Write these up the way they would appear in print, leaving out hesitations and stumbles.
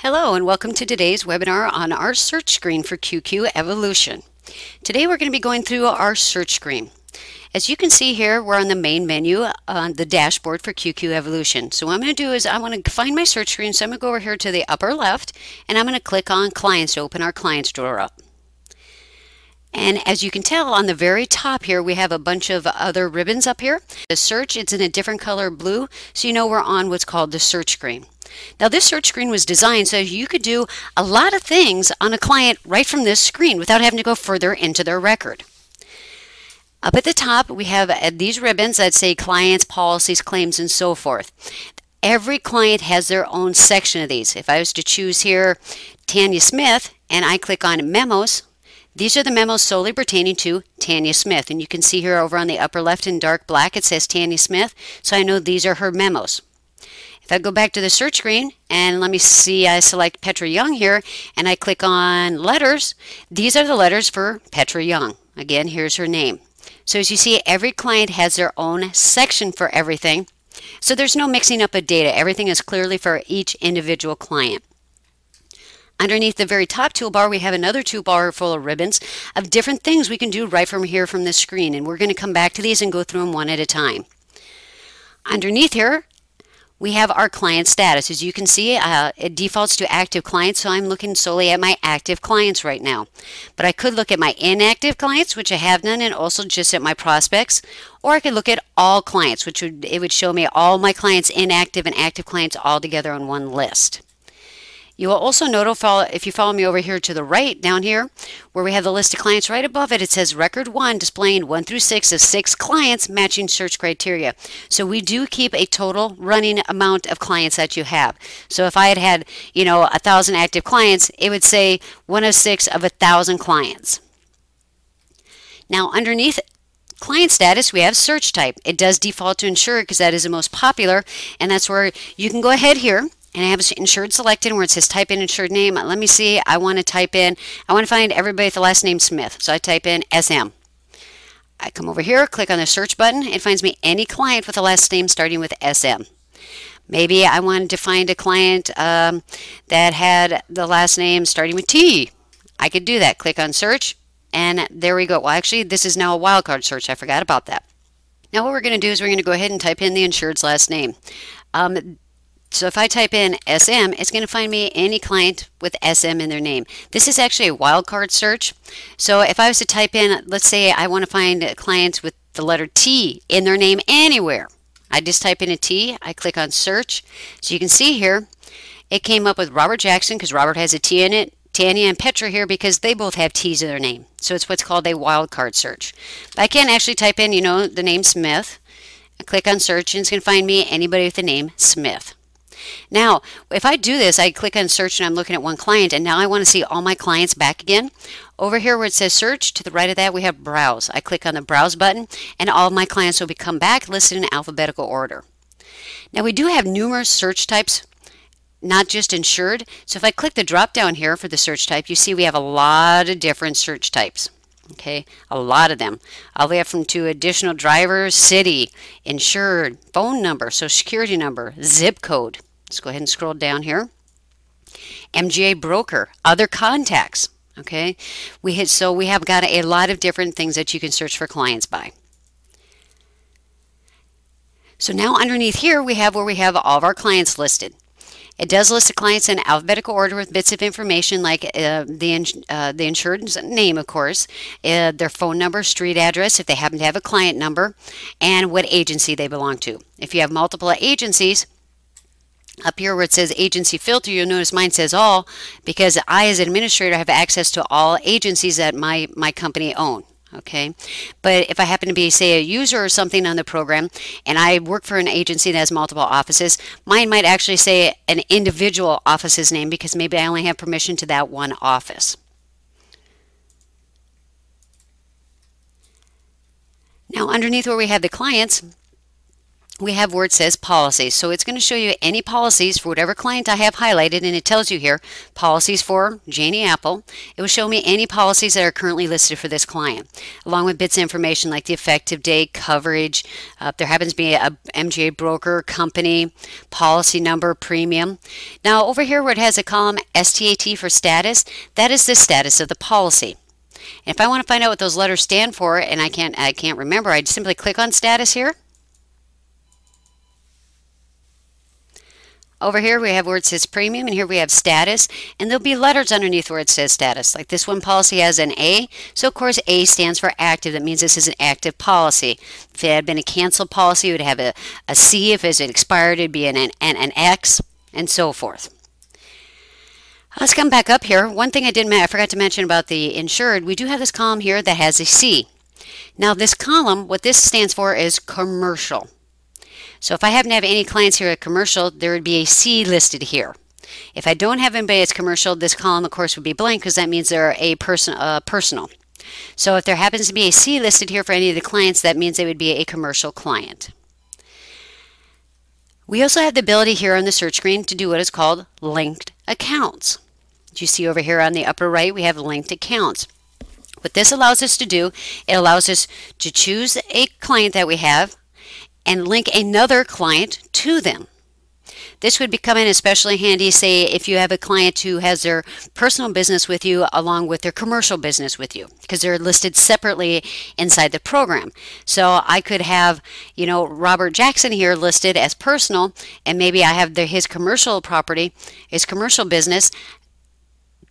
Hello and welcome to today's webinar on our search screen for QQEvolution. Today we're going to be going through our search screen. As you can see here, we're on the main menu on the dashboard for QQEvolution. So what I'm going to do is I want to find my search screen, so I'm going to go over here to the upper left and I'm going to click on Clients to open our Clients drawer up. And as you can tell, on the very top here we have a bunch of other ribbons up here. The search, it's in a different color blue, so you know we're on what's called the search screen. Now this search screen was designed so you could do a lot of things on a client right from this screen without having to go further into their record. Up at the top we have these ribbons that say clients, policies, claims, and so forth. Every client has their own section of these. If I was to choose here Tanya Smith and I click on Memos, these are the memos solely pertaining to Tanya Smith. And you can see here over on the upper left in dark black it says Tanya Smith, so I know these are her memos. If I go back to the search screen and let me see, I select Petra Young here and I click on letters, these are the letters for Petra Young. Again, here's her name. So as you see, every client has their own section for everything. So there's no mixing up of data. Everything is clearly for each individual client. Underneath the very top toolbar, we have another toolbar full of ribbons of different things we can do right from here from this screen. And we're going to come back to these and go through them one at a time. Underneath here, we have our client status. As you can see, it defaults to active clients, so I'm looking solely at my active clients right now. But I could look at my inactive clients, which I have none, and also just at my prospects. Or I could look at all clients, which would show me all my clients, inactive and active clients, all together on one list. You will also note, if you follow me over here to the right down here, where we have the list of clients right above it, it says Record 1 displaying 1 through 6 of 6 clients matching search criteria. So we do keep a total running amount of clients that you have. So if I had 1,000 active clients, it would say 1 of 6 of 1,000 clients. Now underneath client status, we have search type. It does default to insured because that is the most popular, and that's where you can go ahead here. And I have insured selected where it says type in insured name. Let me see, I want to find everybody with the last name Smith. So I type in SM. I come over here, click on the search button. It finds me any client with the last name starting with SM. Maybe I wanted to find a client that had the last name starting with T. I could do that. Click on search and there we go. Well, actually, this is now a wildcard search. I forgot about that. Now what we're going to do is we're going to go ahead and type in the insured's last name. So if I type in SM, it's going to find me any client with SM in their name. This is actually a wildcard search. So if I was to type in, let's say I want to find clients with the letter T in their name anywhere. I just type in a T, I click on search. So you can see here, it came up with Robert Jackson because Robert has a T in it, Tanya and Petra here because they both have T's in their name. So it's what's called a wildcard search. But I can actually type in, the name Smith. I click on search and it's going to find me anybody with the name Smith. Now, if I do this, I click on search and I'm looking at one client, and now I want to see all my clients back again. Over here where it says search, to the right of that we have browse. I click on the browse button and all of my clients will become back listed in alphabetical order. Now we do have numerous search types, not just insured. So if I click the drop down here for the search type, you see we have a lot of different search types. Okay, a lot of them. All the way up from to additional drivers, city, insured, phone number, social security number, zip code. Let's go ahead and scroll down here. MGA broker, other contacts. Okay, we have got a lot of different things that you can search for clients by. So now underneath here we have where we have all of our clients listed. It does list the clients in alphabetical order with bits of information like the insured's name, of course, their phone number, street address, if they happen to have a client number, and what agency they belong to. If you have multiple agencies, up here where it says agency filter, you'll notice mine says all because I as an administrator have access to all agencies that my company own. Okay, but if I happen to be, say, a user or something on the program and I work for an agency that has multiple offices, mine might actually say an individual office's name because maybe I only have permission to that one office. Now underneath where we have the clients, we have where it says policies. So it's going to show you any policies for whatever client I have highlighted, and it tells you here policies for Janie Apple. It will show me any policies that are currently listed for this client, along with bits of information like the effective date, coverage, if there happens to be a MGA broker, company, policy number, premium. Now over here where it has a column STAT for status, that is the status of the policy. And if I want to find out what those letters stand for, and I can't remember, I simply click on status here. Over here we have where it says premium, and here we have status, and there'll be letters underneath where it says status. Like this one policy has an A, so of course A stands for active. That means this is an active policy. If it had been a canceled policy, it would have a C. If it expired, it'd be an X, and so forth. Let's come back up here. One thing I forgot to mention about the insured, we do have this column here that has a C. Now this column, what this stands for is commercial. So if I happen to have any clients here at commercial, there would be a C listed here. If I don't have anybody that's commercial, this column of course would be blank because that means they're a personal. So if there happens to be a C listed here for any of the clients, that means they would be a commercial client. We also have the ability here on the search screen to do what is called linked accounts. You see over here on the upper right, we have linked accounts. What this allows us to do, it allows us to choose a client that we have and link another client to them. This would become especially handy, say, if you have a client who has their personal business with you along with their commercial business with you, because they're listed separately inside the program. So I could have, Robert Jackson here listed as personal, and maybe I have his commercial property, his commercial business,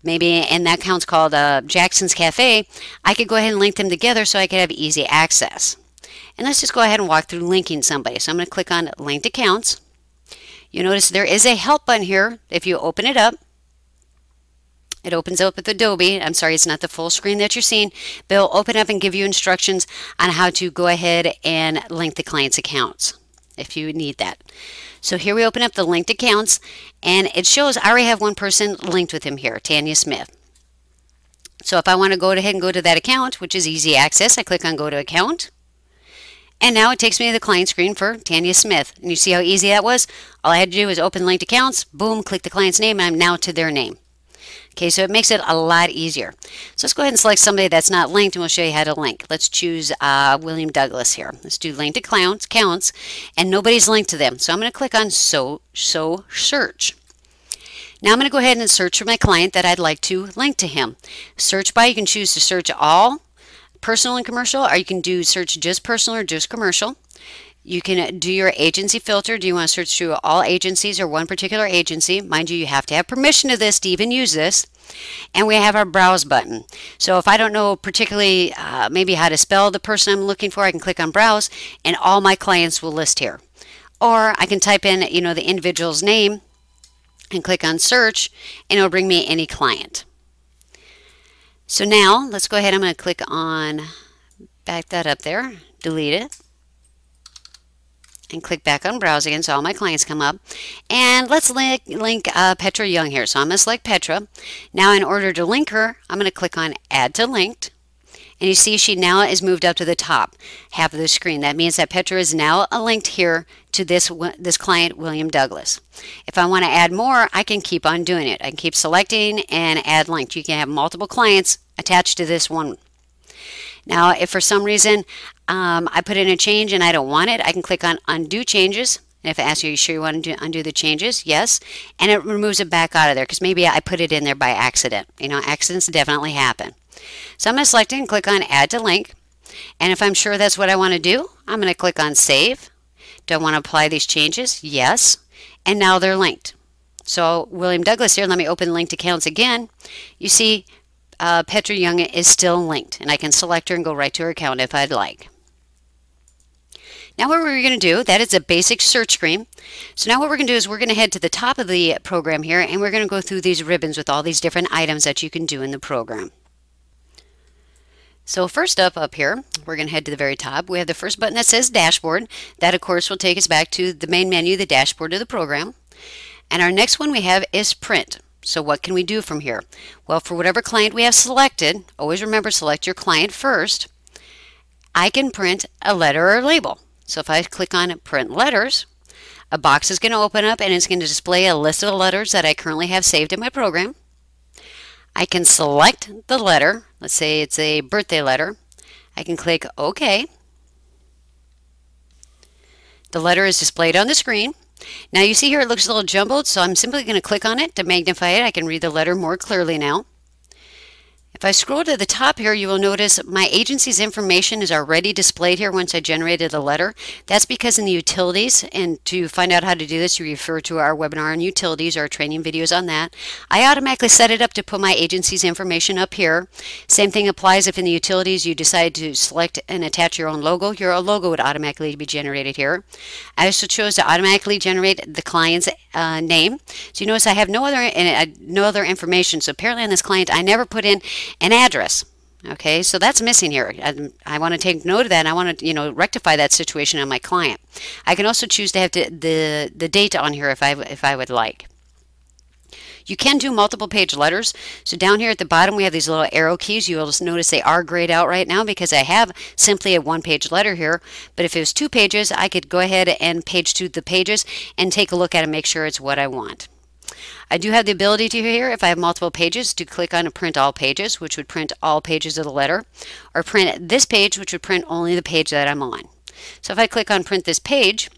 maybe, and that account's called Jackson's Cafe. I could go ahead and link them together so I could have easy access. And let's just go ahead and walk through linking somebody. So I'm going to click on linked accounts. You notice there is a help button here. If you open it up, it opens up with Adobe. I'm sorry, it's not the full screen that you're seeing, but it'll open up and give you instructions on how to go ahead and link the client's accounts if you need that. So here we open up the linked accounts, and it shows I already have one person linked with him here, Tanya Smith. So if I want to go ahead and go to that account, which is easy access, I click on go to account. And now it takes me to the client screen for Tanya Smith. And you see how easy that was? All I had to do was open linked accounts, boom, click the client's name, and I'm now to their name. Okay, so it makes it a lot easier. So let's go ahead and select somebody that's not linked, and we'll show you how to link. Let's choose William Douglas here. Let's do linked accounts, and nobody's linked to them. So I'm going to click on search. Now I'm going to go ahead and search for my client that I'd like to link to him. Search by, you can choose to search all, personal and commercial, or you can do search just personal or just commercial. You can do your agency filter. Do you want to search through all agencies or one particular agency? Mind you, you have to have permission to this to even use this. And we have our browse button. So if I don't know particularly maybe how to spell the person I'm looking for, I can click on browse and all my clients will list here. Or I can type in the individual's name and click on search, and it'll bring me any client. So now let's go ahead. I'm going to click on, back that up there, delete it, and click back on browse again so all my clients come up. And let's link Petra Young here. So I'm going to select Petra. Now in order to link her, I'm going to click on add to linked. And you see she now is moved up to the top half of the screen. That means that Petra is now linked here to this client, William Douglas. If I want to add more, I can keep on doing it. I can keep selecting and add linked. You can have multiple clients attached to this one. Now, if for some reason I put in a change and I don't want it, I can click on undo changes. And if it asks you, are you sure you want to undo the changes? Yes. And it removes it back out of there because maybe I put it in there by accident. Accidents definitely happen. So I'm going to select it and click on add to link. And if I'm sure that's what I want to do, I'm going to click on save. Do I want to apply these changes? Yes. And now they're linked. So William Douglas here, let me open linked accounts again. You see Petra Young is still linked, and I can select her and go right to her account if I'd like. Now what we're going to do, that is a basic search screen. So now what we're going to do is we're going to head to the top of the program here, and we're going to go through these ribbons with all these different items that you can do in the program. So first up here, we're going to head to the very top. We have the first button that says Dashboard. That, of course, will take us back to the main menu, the dashboard of the program. And our next one we have is Print. So what can we do from here? Well, for whatever client we have selected, always remember select your client first. I can print a letter or label. So if I click on print letters, a box is going to open up and it's going to display a list of the letters that I currently have saved in my program. I can select the letter. Let's say it's a birthday letter. I can click OK. The letter is displayed on the screen. Now you see here it looks a little jumbled, so I'm simply going to click on it to magnify it. I can read the letter more clearly now. If I scroll to the top here, you will notice my agency's information is already displayed here once I generated the letter. That's because in the utilities, and to find out how to do this, you refer to our webinar on utilities or training videos on that. I automatically set it up to put my agency's information up here. Same thing applies if in the utilities you decide to select and attach your own logo. Your logo would automatically be generated here. I also chose to automatically generate the client's name. So you notice I have no other information. So apparently on this client, I never put in an address. Okay, so that's missing here. I want to take note of that, and I want to rectify that situation on my client. I can also choose to have the date on here if I would like. You can do multiple page letters. So down here at the bottom we have these little arrow keys. You will just notice they are grayed out right now because I have simply a one-page letter here. But if it was 2 pages, I could go ahead and page to the pages and take a look at it and make sure it's what I want. I do have the ability to here, if I have multiple pages, to click on print all pages, which would print all pages of the letter, or print this page, which would print only the page that I'm on. So if I click on print this page,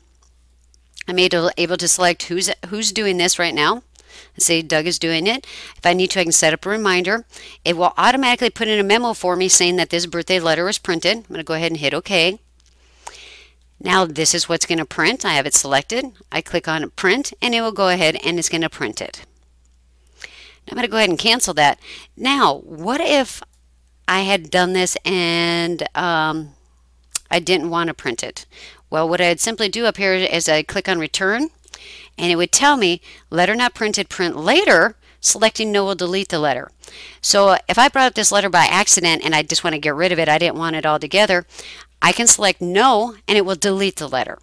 I'm able to select who's doing this right now. Let's say Doug is doing it. If I need to, I can set up a reminder. It will automatically put in a memo for me saying that this birthday letter was printed. I'm going to go ahead and hit OK. Now this is what's going to print. I have it selected. I click on print and it will go ahead and it's going to print it. Now I'm going to go ahead and cancel that. Now what if I had done this and I didn't want to print it? Well, what I'd simply do up here is I click on return and it would tell me letter not printed, print later. Selecting no will delete the letter. So if I brought up this letter by accident and I just want to get rid of it, I didn't want it altogether, I can select no and it will delete the letter.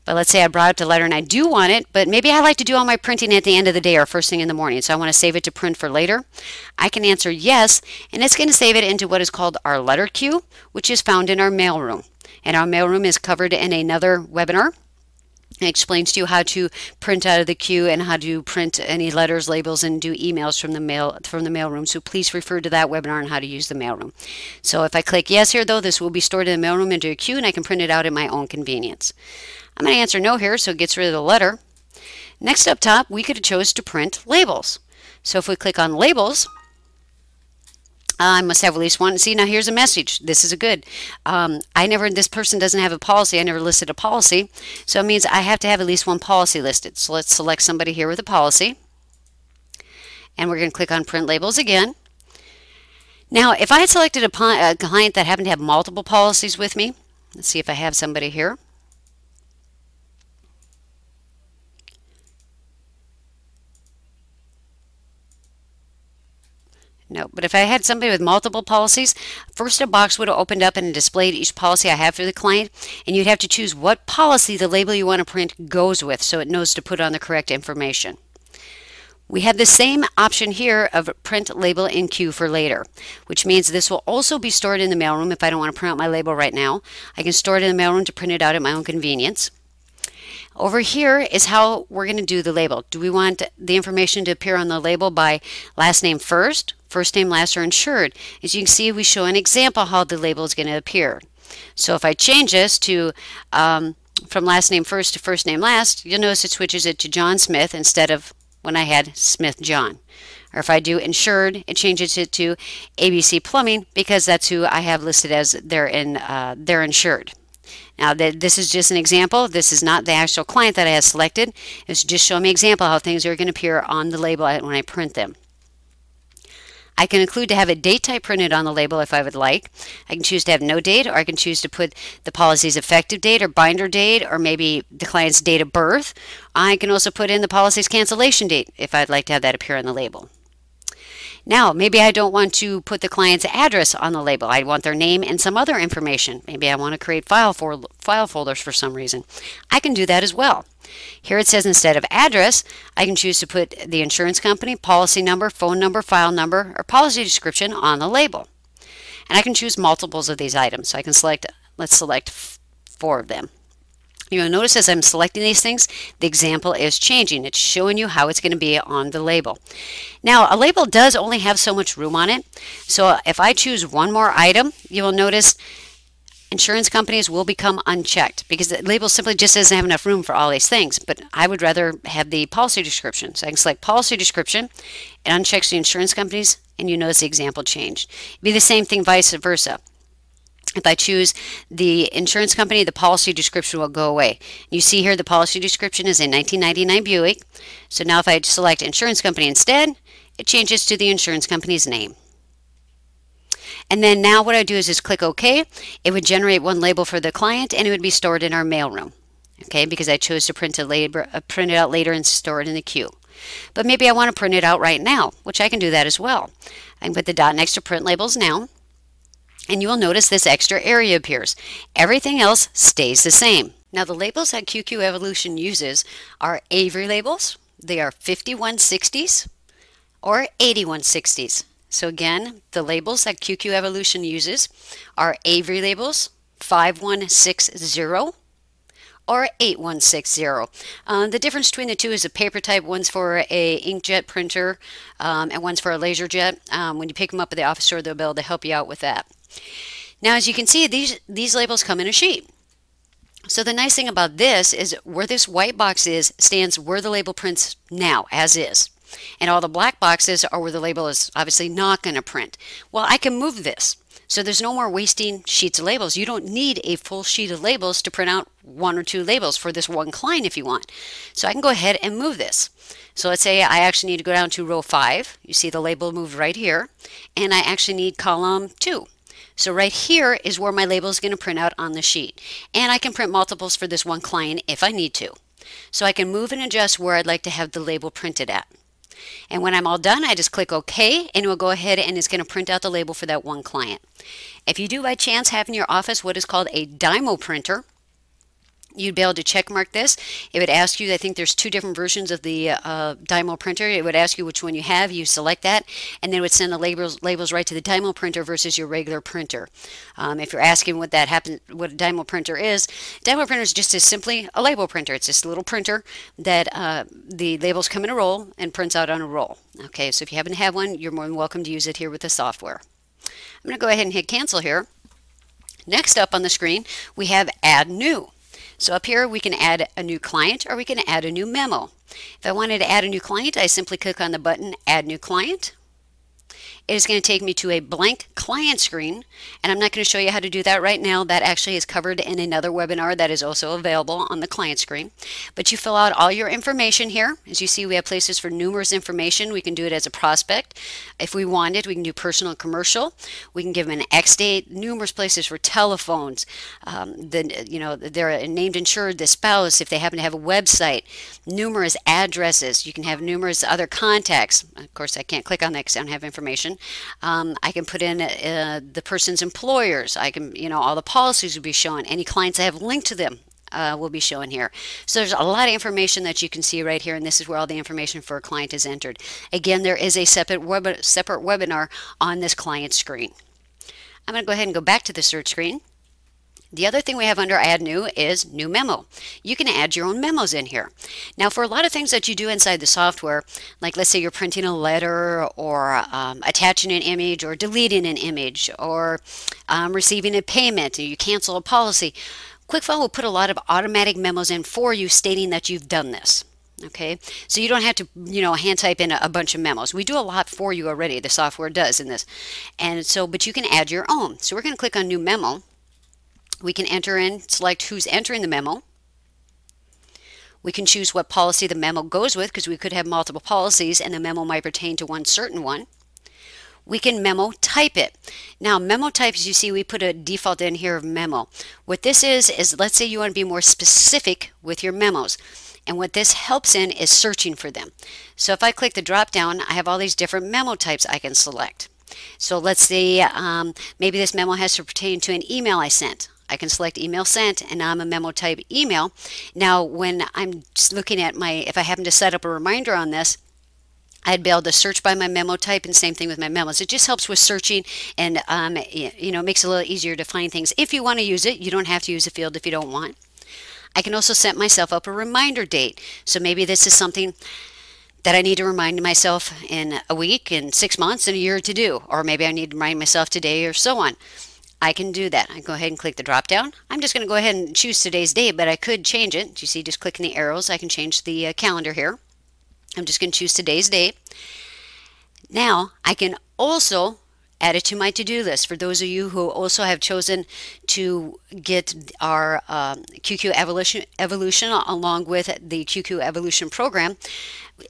But let's say I brought up the letter and I do want it, but maybe I like to do all my printing at the end of the day or first thing in the morning, so I want to save it to print for later. I can answer yes, and it's going to save it into what is called our letter queue, which is found in our mailroom. And our mailroom is covered in another webinar. It explains to you how to print out of the queue and how to print any letters, labels, and do emails from the mailroom. So please refer to that webinar on how to use the mailroom. So if I click yes here, though, this will be stored in the mailroom into a queue, and I can print it out at my own convenience. I'm going to answer no here, so it gets rid of the letter. Next up top, we could have chose to print labels. So if we click on labels, I must have at least one. See, now here's a message. This is a good. This person doesn't have a policy. I never listed a policy. So it means I have to have at least one policy listed. So let's select somebody here with a policy. And we're going to click on print labels again. Now, if I had selected a client that happened to have multiple policies with me, let's see if I have somebody here. No, but if I had somebody with multiple policies, first a box would have opened up and displayed each policy I have for the client, and you'd have to choose what policy the label you want to print goes with so it knows to put on the correct information. We have the same option here of print label in queue for later, which means this will also be stored in the mailroom if I don't want to print out my label right now. I can store it in the mailroom to print it out at my own convenience. Over here is how we're going to do the label. Do we want the information to appear on the label by last name first, first name last, or insured? As you can see, we show an example how the label is going to appear. So if I change this to from last name first to first name last, you'll notice it switches it to John Smith instead of when I had Smith John. Or if I do insured, it changes it to ABC Plumbing because that's who I have listed as their insured. Now this is just an example. This is not the actual client that I have selected. It's just showing me an example how things are going to appear on the label when I print them. I can include to have a date type printed on the label if I would like. I can choose to have no date, or I can choose to put the policy's effective date or binder date, or maybe the client's date of birth. I can also put in the policy's cancellation date if I'd like to have that appear on the label. Now, maybe I don't want to put the client's address on the label. I want their name and some other information. Maybe I want to create file folders for some reason. I can do that as well. Here it says instead of address, I can choose to put the insurance company, policy number, phone number, file number, or policy description on the label. And I can choose multiples of these items. So I can select, let's select 4 of them. You'll notice as I'm selecting these things, the example is changing. It's showing you how it's going to be on the label. Now, a label does only have so much room on it. So if I choose one more item, you will notice insurance companies will become unchecked because the label simply just doesn't have enough room for all these things. But I would rather have the policy description. So I can select policy description. It unchecks the insurance companies, and you notice the example changed. It'd be the same thing vice versa. If I choose the insurance company, the policy description will go away. You see here the policy description is a 1999 Buick. So now if I select insurance company instead, it changes to the insurance company's name. And then now what I do is just click OK. It would generate one label for the client, and it would be stored in our mailroom. Okay, because I chose to print it out later and store it in the queue. But maybe I want to print it out right now, which I can do that as well. I can put the dot next to print labels now. And you will notice this extra area appears. Everything else stays the same. Now the labels that QQEvolution uses are Avery labels. They are 5160s or 8160s. So again, the labels that QQEvolution uses are Avery labels 5160 or 8160. The difference between the two is the paper type. One's for a inkjet printer and one's for a laserjet. When you pick them up at the office store, they'll be able to help you out with that. Now, as you can see, these labels come in a sheet. So the nice thing about this is where this white box is stands where the label prints now, as is. And all the black boxes are where the label is obviously not going to print. Well, I can move this. So there's no more wasting sheets of labels. You don't need a full sheet of labels to print out 1 or 2 labels for this one client if you want. So I can go ahead and move this. So let's say I actually need to go down to row 5. You see the label moved right here. And I actually need column 2. So right here is where my label is going to print out on the sheet. And I can print multiples for this one client if I need to. So I can move and adjust where I'd like to have the label printed at. And when I'm all done, I just click OK, and it will go ahead and it's going to print out the label for that one client. If you do by chance have in your office what is called a Dymo printer, you'd be able to check mark this. It would ask you, I think there's 2 different versions of the Dymo printer. It would ask you which one you have. You select that, and then it would send the labels right to the Dymo printer versus your regular printer. If you're asking what a Dymo printer is just as simply a label printer. It's just a little printer that the labels come in a roll and prints out on a roll. Okay, so if you happen to have one, you're more than welcome to use it here with the software. I'm going to go ahead and hit cancel here. Next up on the screen, we have Add New. So up here we can add a new client or we can add a new memo. If I wanted to add a new client, I simply click on the button Add New Client. It is going to take me to a blank client screen, and I'm not going to show you how to do that right now. That actually is covered in another webinar that is also available on the client screen. But you fill out all your information here. As you see, we have places for numerous information. We can do it as a prospect. If we wanted, we can do personal and commercial. We can give them an X date, numerous places for telephones, they're named insured, the spouse, if they happen to have a website, numerous addresses. You can have numerous other contacts. Of course, I can't click on that because I don't have information. I can put in the person's employers. I can, all the policies will be shown. Any clients I have linked to them will be shown here. So there's a lot of information that you can see right here, and this is where all the information for a client is entered. Again, there is a separate webinar on this client screen. I'm going to go ahead and go back to the search screen. The other thing we have under Add New is New Memo. You can add your own memos in here. Now, for a lot of things that you do inside the software, like let's say you're printing a letter or attaching an image or deleting an image or receiving a payment, or you cancel a policy, QuickFile will put a lot of automatic memos in for you stating that you've done this. Okay, so you don't have to, hand type in a bunch of memos. We do a lot for you already. The software does in this. And so, but you can add your own. So we're going to click on New Memo. We can enter in, select who's entering the memo. We can choose what policy the memo goes with, because we could have multiple policies and the memo might pertain to one certain one. We can memo type it. Now, memo type, as you see, we put a default in here of memo. What this is let's say you want to be more specific with your memos. And what this helps in is searching for them. So if I click the drop down, I have all these different memo types I can select. So let's say maybe this memo has to pertain to an email I sent. I can select email sent, and I'm a memo type email. Now, when I'm just looking at if I happen to set up a reminder on this, I'd be able to search by my memo type, and same thing with my memos. It just helps with searching, and makes it a little easier to find things. If you want to use it, you don't have to use a field if you don't want. I can also set myself up a reminder date. So maybe this is something that I need to remind myself in a week, in 6 months, in a year to do. Or maybe I need to remind myself today, or so on. I can do that. I go ahead and click the drop down. I'm just going to go ahead and choose today's date, but I could change it. Do you see, just clicking the arrows, I can change the calendar here. I'm just going to choose today's date. Now I can also add it to my to-do list. For those of you who also have chosen to get our QQEvolution along with the QQEvolution program,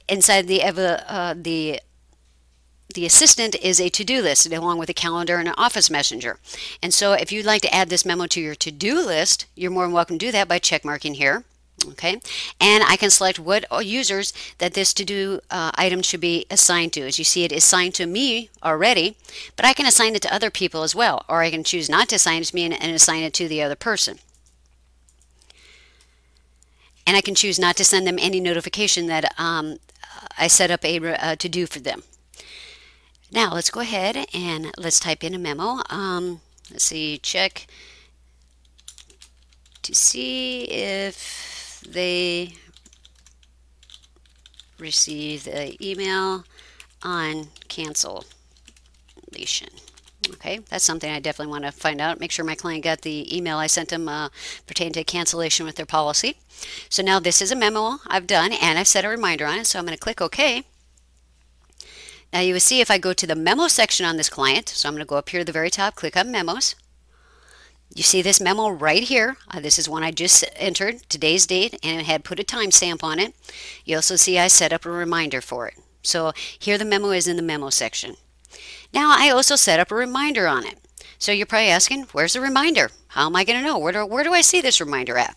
inside the assistant is a to-do list along with a calendar and an office messenger. And so if you'd like to add this memo to your to-do list, you're more than welcome to do that by check marking here. Okay, and I can select what users that this to-do item should be assigned to. As you see, it is assigned to me already, but I can assign it to other people as well, or I can choose not to assign it to me and assign it to the other person. And I can choose not to send them any notification that I set up a to-do for them. Now let's go ahead and let's type in a memo. Let's see, check to see if they receive the email on cancellation. Okay, that's something I definitely want to find out. Make sure my client got the email I sent them pertaining to cancellation with their policy. So now this is a memo I've done, and I've set a reminder on it, so I'm going to click OK. Now you will see if I go to the memo section on this client, so I'm going to go up here to the very top, click on memos. You see this memo right here. This is one I just entered, today's date, and it had put a timestamp on it. You also see I set up a reminder for it. So here the memo is in the memo section. Now I also set up a reminder on it. So you're probably asking, where's the reminder? How am I going to know? Where do I see this reminder at?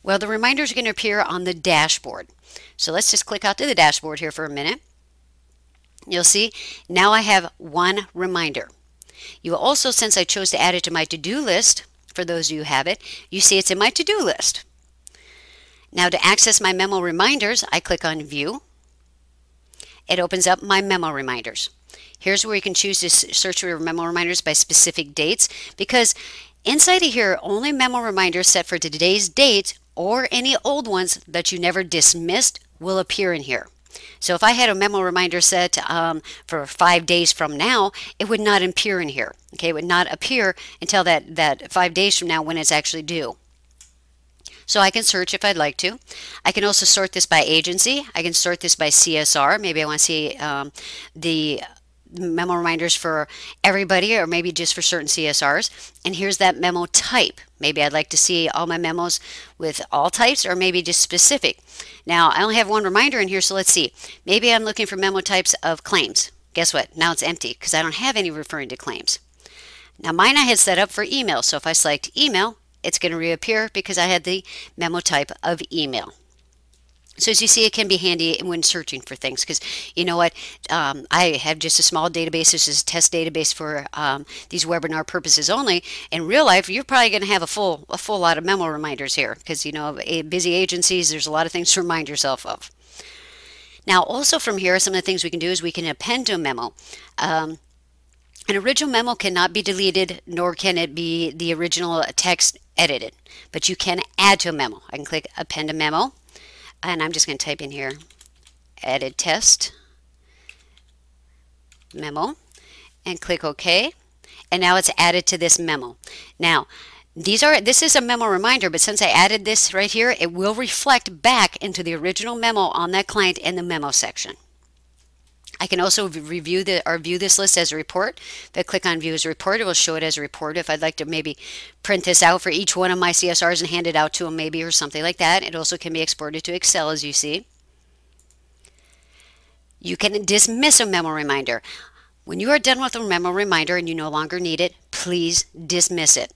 Well, the reminder is going to appear on the dashboard. So let's just click out to the dashboard here for a minute. You'll see now I have one reminder. You will also, since I chose to add it to my to-do list, for those of you who have it, you see it's in my to-do list. Now to access my memo reminders, I click on View. It opens up my memo reminders. Here's where you can choose to search for your memo reminders by specific dates, because inside of here, only memo reminders set for today's date or any old ones that you never dismissed will appear in here. So if I had a memo reminder set for 5 days from now, it would not appear in here. Okay, it would not appear until that 5 days from now when it's actually due. So I can search if I'd like to. I can also sort this by agency. I can sort this by CSR. Maybe I want to see the memo reminders for everybody, or maybe just for certain CSRs. And here's that memo type. Maybe I'd like to see all my memos with all types, or maybe just specific. Now I only have one reminder in here, so let's see. Maybe I'm looking for memo types of claims. Guess what? Now it's empty because I don't have any referring to claims. Now mine I had set up for email, so if I select email, it's going to reappear because I had the memo type of email. So as you see, it can be handy when searching for things, because you know what, I have just a small database. This is a test database for these webinar purposes only. In real life, you're probably going to have a full lot of memo reminders here, because you know, busy agencies, there's a lot of things to remind yourself of. Now also from here, some of the things we can do is we can append to a memo. An original memo cannot be deleted, nor can it be the original text edited, but you can add to a memo. I can click append a memo. And I'm just going to type in here, edit test memo, and click OK. And now it's added to this memo. Now, this is a memo reminder, but since I added this right here, it will reflect back into the original memo on that client in the memo section. I can also view this list as a report. If I click on View as a Report, it will show it as a report. If I'd like to maybe print this out for each one of my CSRs and hand it out to them maybe, or something like that. It also can be exported to Excel, as you see. You can dismiss a memo reminder. When you are done with a memo reminder and you no longer need it, please dismiss it.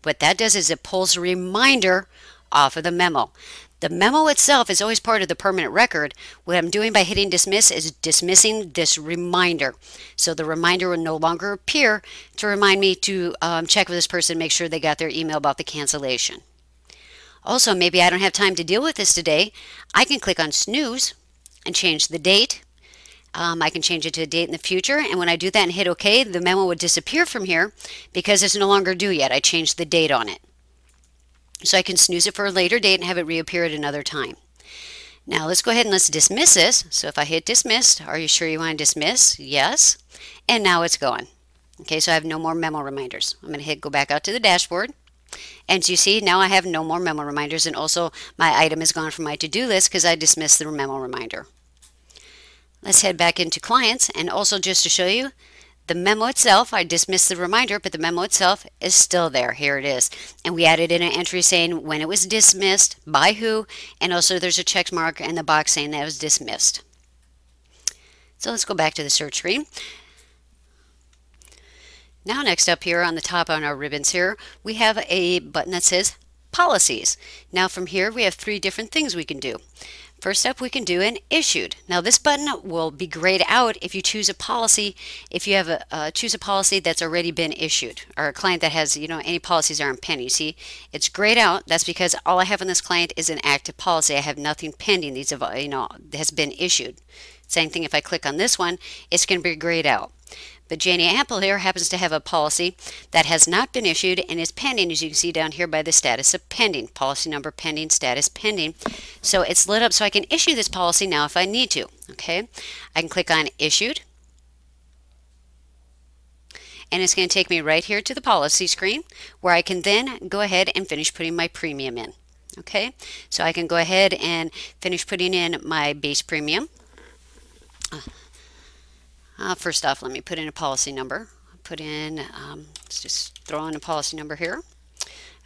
What that does is it pulls a reminder off of the memo. The memo itself is always part of the permanent record. What I'm doing by hitting dismiss is dismissing this reminder. So the reminder will no longer appear to remind me to check with this person, make sure they got their email about the cancellation. Also, maybe I don't have time to deal with this today. I can click on snooze and change the date. I can change it to a date in the future, and when I do that and hit OK, the memo would disappear from here because it's no longer due yet. I changed the date on it. So I can snooze it for a later date and have it reappear at another time. Now let's go ahead and let's dismiss this. So if I hit dismiss, are you sure you want to dismiss? Yes. And now it's gone. Okay, so I have no more memo reminders. I'm going to hit go back out to the dashboard. And you see, now I have no more memo reminders, and also my item is gone from my to-do list because I dismissed the memo reminder. Let's head back into clients, and also just to show you, the memo itself, I dismissed the reminder, but the memo itself is still there. Here it is. And we added in an entry saying when it was dismissed, by who, and also there's a check mark in the box saying that it was dismissed. So let's go back to the search screen. Now next up here on the top on our ribbons here, we have a button that says Policies. Now from here we have three different things we can do. First up, we can do an issued. Now this button will be grayed out if you choose a policy, if you have choose a policy that's already been issued, or a client that has, any policies aren't pending. You see, it's grayed out. That's because all I have on this client is an active policy. I have nothing pending. These have, has been issued. Same thing if I click on this one, it's going to be grayed out. But Janie Apple here happens to have a policy that has not been issued and is pending, as you can see down here by the status of pending. Policy number pending, status pending. So it's lit up so I can issue this policy now if I need to. Okay, I can click on issued. And it's going to take me right here to the policy screen where I can then go ahead and finish putting my premium in. Okay, so I can go ahead and finish putting in my base premium. First off, let me put in a policy number. Let's just throw in a policy number here.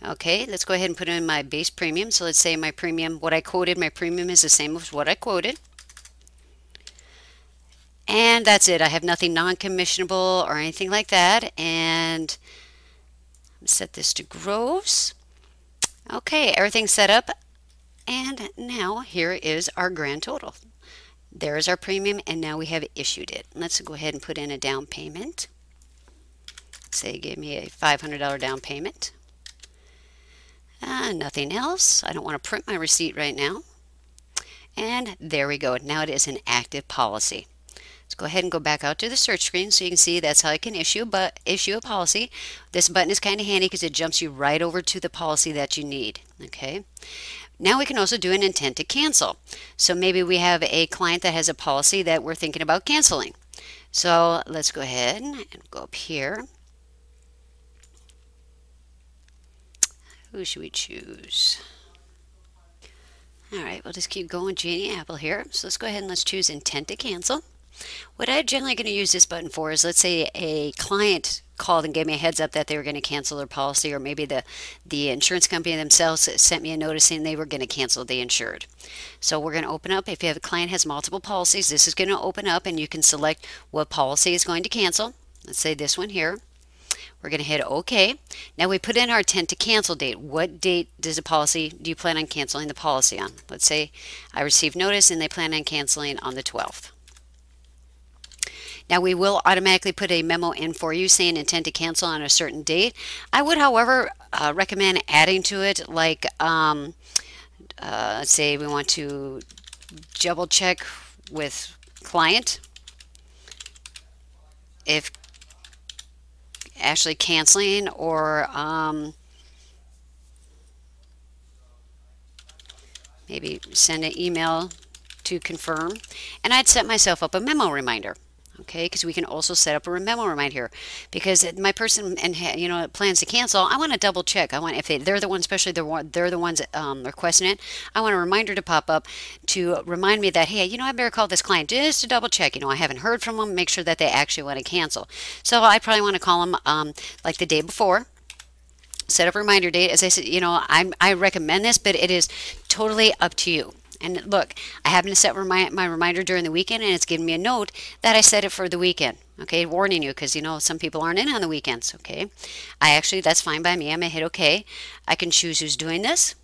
Okay, let's go ahead and put in my base premium. So let's say my premium, what I quoted, my premium is the same as what I quoted. And that's it. I have nothing non-commissionable or anything like that. And set this to gross. Okay, everything's set up. And now here is our grand total. There's our premium, and now we have issued it. Let's go ahead and put in a down payment. Say give me a $500 down payment. Nothing else. I don't want to print my receipt right now. And there we go. Now it is an active policy. Let's go ahead and go back out to the search screen so you can see that's how I can issue a policy. This button is kind of handy because it jumps you right over to the policy that you need. Okay. Now we can also do an intent to cancel. So maybe we have a client that has a policy that we're thinking about canceling. So let's go ahead and go up here. Who should we choose? All right, we'll just keep going with Janie Apple here. So let's go ahead and let's choose intent to cancel. What I'm generally going to use this button for is, let's say a client called and gave me a heads up that they were going to cancel their policy, or maybe the insurance company themselves sent me a notice saying they were going to cancel the insured. So we're going to open up, if you have a client has multiple policies, this is going to open up and you can select what policy is going to cancel. Let's say this one here. We're going to hit OK. Now we put in our intent to cancel date. What date do you plan on canceling the policy on? Let's say I received notice and they plan on canceling on the 12th. Now we will automatically put a memo in for you saying intent to cancel on a certain date. I would, however, recommend adding to it, like, let's say we want to double check with client if actually canceling, or maybe send an email to confirm. And I'd set myself up a memo reminder. Okay, because we can also set up a memo reminder here, because my person plans to cancel. I want to double check. I want, if they're the ones, especially they're the ones requesting it, I want a reminder to pop up to remind me that, hey, I better call this client just to double check. I haven't heard from them. Make sure that they actually want to cancel. So I probably want to call them like the day before. Set up a reminder date. As I said, I recommend this, but it is totally up to you. And look, I happen to set my reminder during the weekend, and it's giving me a note that I set it for the weekend. Okay, warning you, because some people aren't in on the weekends. Okay, that's fine by me. I'm gonna hit OK. I can choose who's doing this,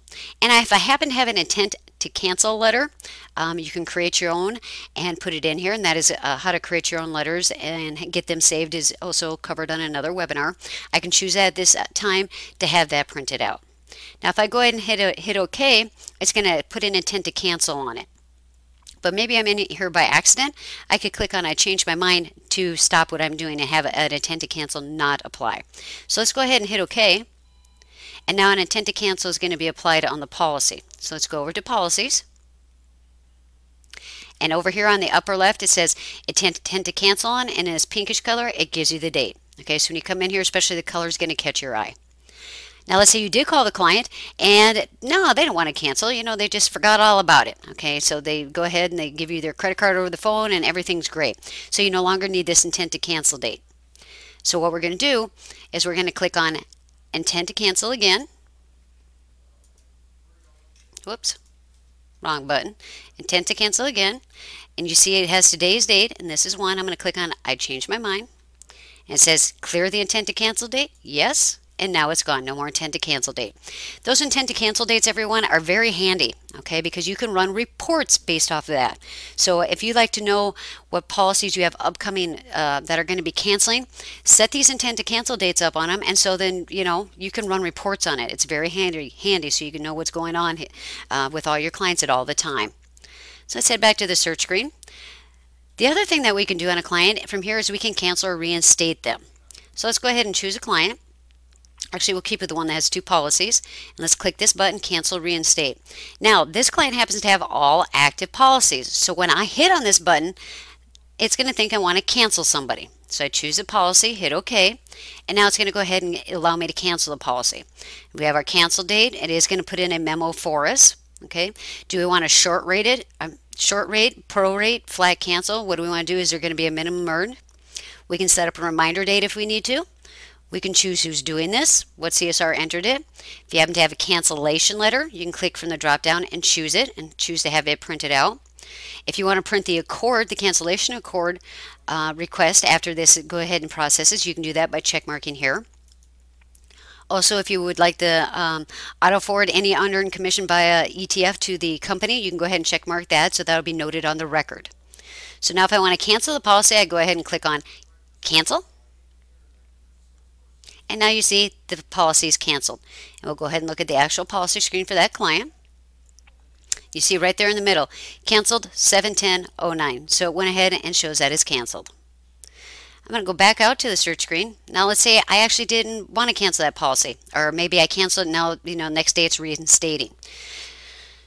and if I happen to have an intent to cancel letter, you can create your own and put it in here, and that is how to create your own letters and get them saved is also covered on another webinar. I can choose at this time to have that printed out. Now if I go ahead and hit OK, it's going to put an intent to cancel on it. but maybe I'm in here by accident, I could click on I change my mind to stop what I'm doing and have an intent to cancel not apply. So let's go ahead and hit OK. And now an intent to cancel is going to be applied on the policy. So let's go over to policies. And over here on the upper left, it says intent to cancel on, and in this pinkish color, it gives you the date. Okay, so when you come in here, especially the color is going to catch your eye. Now let's say you did call the client and no, they don't want to cancel, they just forgot all about it. Okay, so they go ahead and they give you their credit card over the phone and everything's great. So you no longer need this intent to cancel date. So what we're going to do is we're going to click on intent to cancel again. Whoops, wrong button. Intent to cancel again. And you see it has today's date, and this is one. I'm going to click on I changed my mind. And it says clear the intent to cancel date. Yes. And now it's gone. No more intent to cancel date. Those intent to cancel dates, everyone, are very handy, okay, because you can run reports based off of that. So if you'd like to know what policies you have upcoming that are going to be canceling, set these intent to cancel dates up on them, and so then, you can run reports on it. It's very handy so you can know what's going on with all your clients at all the time. So let's head back to the search screen. The other thing that we can do on a client from here is we can cancel or reinstate them. So let's go ahead and choose a client. Actually, we'll keep with the one that has 2 policies. And let's click this button, cancel, reinstate. Now, this client happens to have all active policies. So when I hit on this button, it's going to think I want to cancel somebody. So I choose a policy, hit OK, and now it's going to go ahead and allow me to cancel the policy. We have our cancel date. It is going to put in a memo for us. Okay. Do we want to short rate it? Short rate, pro rate, flat cancel. What do we want to do? Is there going to be a minimum earned? We can set up a reminder date if we need to. We can choose who's doing this, what CSR entered it. If you happen to have a cancellation letter, you can click from the drop down and choose it and choose to have it printed out. If you want to print the accord, the cancellation accord request after this, go ahead and processes. You can do that by check marking here. Also, if you would like the auto forward any unearned commission via ETF to the company, you can go ahead and check mark that, so that'll be noted on the record. So now if I want to cancel the policy, I go ahead and click on cancel. And now you see the policy is canceled. And we'll go ahead and look at the actual policy screen for that client. You see right there in the middle, canceled 7/10/09. So it went ahead and shows that it's canceled. I'm going to go back out to the search screen. Now let's say I actually didn't want to cancel that policy, or maybe I canceled it now, next day it's reinstating.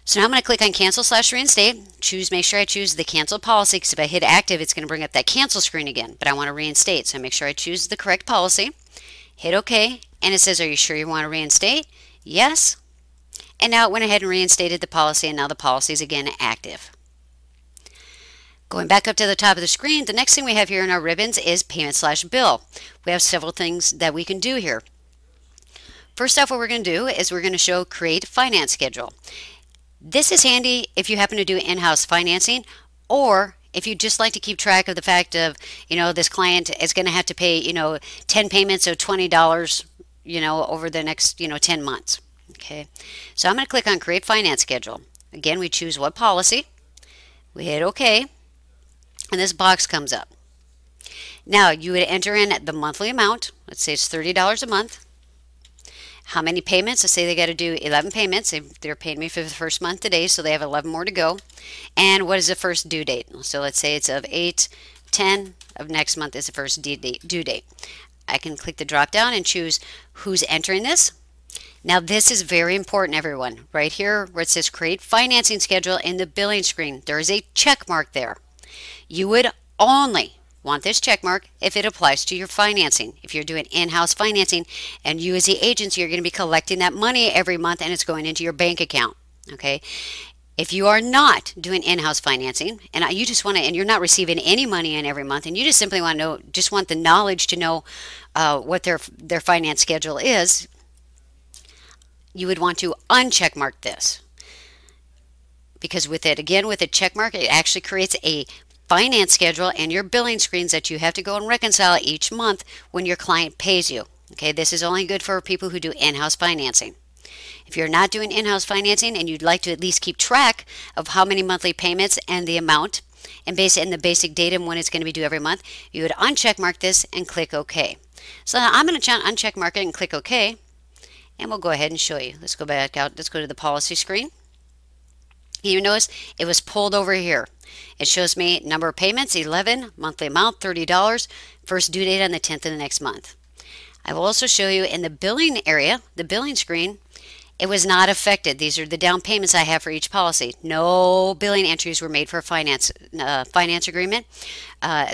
So now I'm going to click on cancel/reinstate, make sure I choose the cancel policy, because if I hit active, it's going to bring up that cancel screen again, but I want to reinstate. So make sure I choose the correct policy, hit OK, and it says, are you sure you want to reinstate? Yes. And now it went ahead and reinstated the policy, and now the policy is again active. Going back up to the top of the screen, the next thing we have here in our ribbons is payment/bill. We have several things that we can do here. First off, what we're going to do is we're going to show create finance schedule. This is handy if you happen to do in-house financing, or if you just like to keep track of the fact of, this client is going to have to pay, 10 payments of $20, over the next, 10 months. Okay. So I'm going to click on create finance schedule. Again, we choose what policy. We hit OK. And this box comes up. Now you would enter in the monthly amount. Let's say it's $30 a month. How many payments? Let's say they got to do 11 payments. They're paying me for the first month today, so they have 11 more to go. And what is the first due date? So let's say it's of 8/10 of next month is the first due date. I can click the drop down and choose who's entering this. Now this is very important, everyone. Right here where it says create financing schedule in the billing screen, there is a check mark there. You would only want this check mark if it applies to your financing. If you're doing in-house financing and you as the agency are going to be collecting that money every month and it's going into your bank account. Okay. If you are not doing in-house financing and you just want to, and you're not receiving any money in every month, and you just simply want to know, just want the knowledge to know what their finance schedule is, you would want to uncheck mark this. Because with it, again, with a check mark, it actually creates a finance schedule and your billing screens that you have to go and reconcile each month when your client pays you. Okay, this is only good for people who do in-house financing. If you're not doing in-house financing and you'd like to at least keep track of how many monthly payments and the amount and the basic date and when it's going to be due every month, you would uncheck mark this and click OK. So now I'm going to uncheck mark it and click OK, and we'll go ahead and show you. Let's go back out. Let's go to the policy screen. You notice it was pulled over here. It shows me number of payments, 11, monthly amount, $30, first due date on the 10th of the next month. I will also show you in the billing area, the billing screen, it was not affected. These are the down payments I have for each policy. No billing entries were made for a finance agreement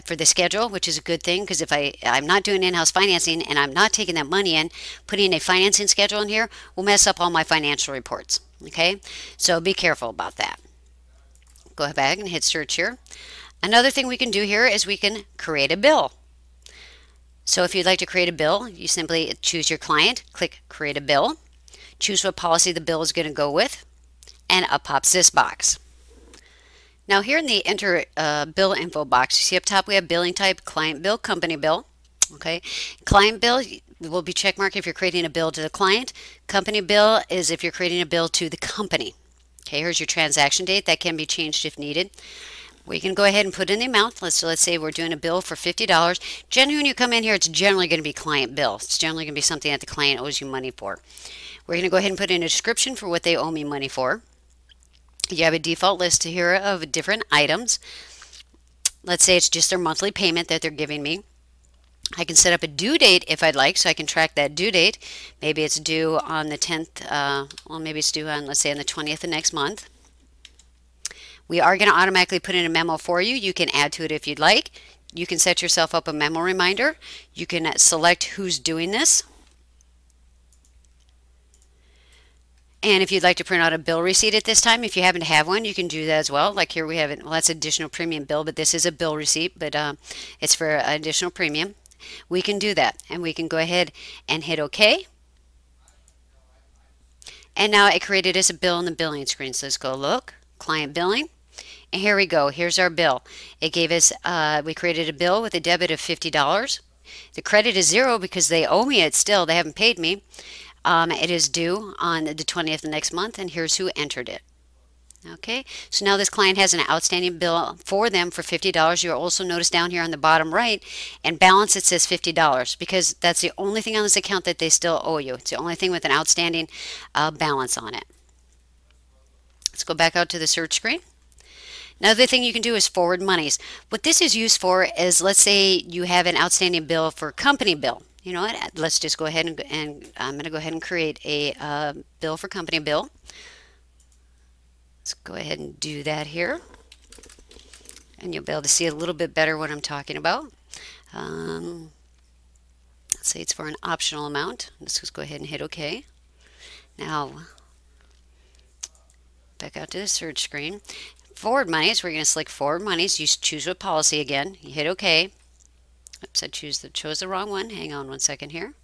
for the schedule, which is a good thing because if I'm not doing in-house financing and I'm not taking that money in, putting a financing schedule in here will mess up all my financial reports. Okay, so be careful about that. Go back and hit search here. Another thing we can do here is we can create a bill. So if you'd like to create a bill, you simply choose your client, click create a bill. Choose what policy the bill is going to go with, and up pops this box. Now here in the enter bill info box, you see up top we have billing type, client bill, company bill. Okay, client bill will be checkmarked if you're creating a bill to the client. Company bill is if you're creating a bill to the company. Okay, here's your transaction date. That can be changed if needed. We can go ahead and put in the amount. Let's say we're doing a bill for $50. Generally, when you come in here, it's generally going to be client bill. It's generally going to be something that the client owes you money for. We're going to go ahead and put in a description for what they owe me money for. You have a default list here of different items. Let's say it's just their monthly payment that they're giving me. I can set up a due date if I'd like, so I can track that due date. Maybe it's due on the 10th, well, maybe it's due on, let's say, on the 20th of next month. We are going to automatically put in a memo for you. You can add to it if you'd like. You can set yourself up a memo reminder. You can select who's doing this. And if you'd like to print out a bill receipt at this time, if you happen to have one, you can do that as well. Like here we have it, well, that's additional premium bill, but this is a bill receipt, but it's for additional premium. We can do that, and we can go ahead and hit OK. And now it created us a bill in the billing screen. So let's go look, client billing. And here we go. Here's our bill. It gave us, we created a bill with a debit of $50. The credit is 0 because they owe me it still. They haven't paid me. It is due on the 20th of next month, and here's who entered it. Okay, so now this client has an outstanding bill for them for $50. You'll also notice down here on the bottom right, and balance it says $50 because that's the only thing on this account that they still owe you. It's the only thing with an outstanding balance on it. Let's go back out to the search screen. Another thing you can do is forward monies. What this is used for is, let's say you have an outstanding bill for company bill. You know what? Let's just go ahead and I'm going to go ahead and create a bill for company bill. Let's go ahead and do that here. And you'll be able to see a little bit better what I'm talking about. Let's say it's for an optional amount. Let's just go ahead and hit OK. Now, back out to the search screen. Forward monies, we're going to select forward monies. You choose what policy again. You hit OK. Oops, I chose the wrong one. Hang on one second here.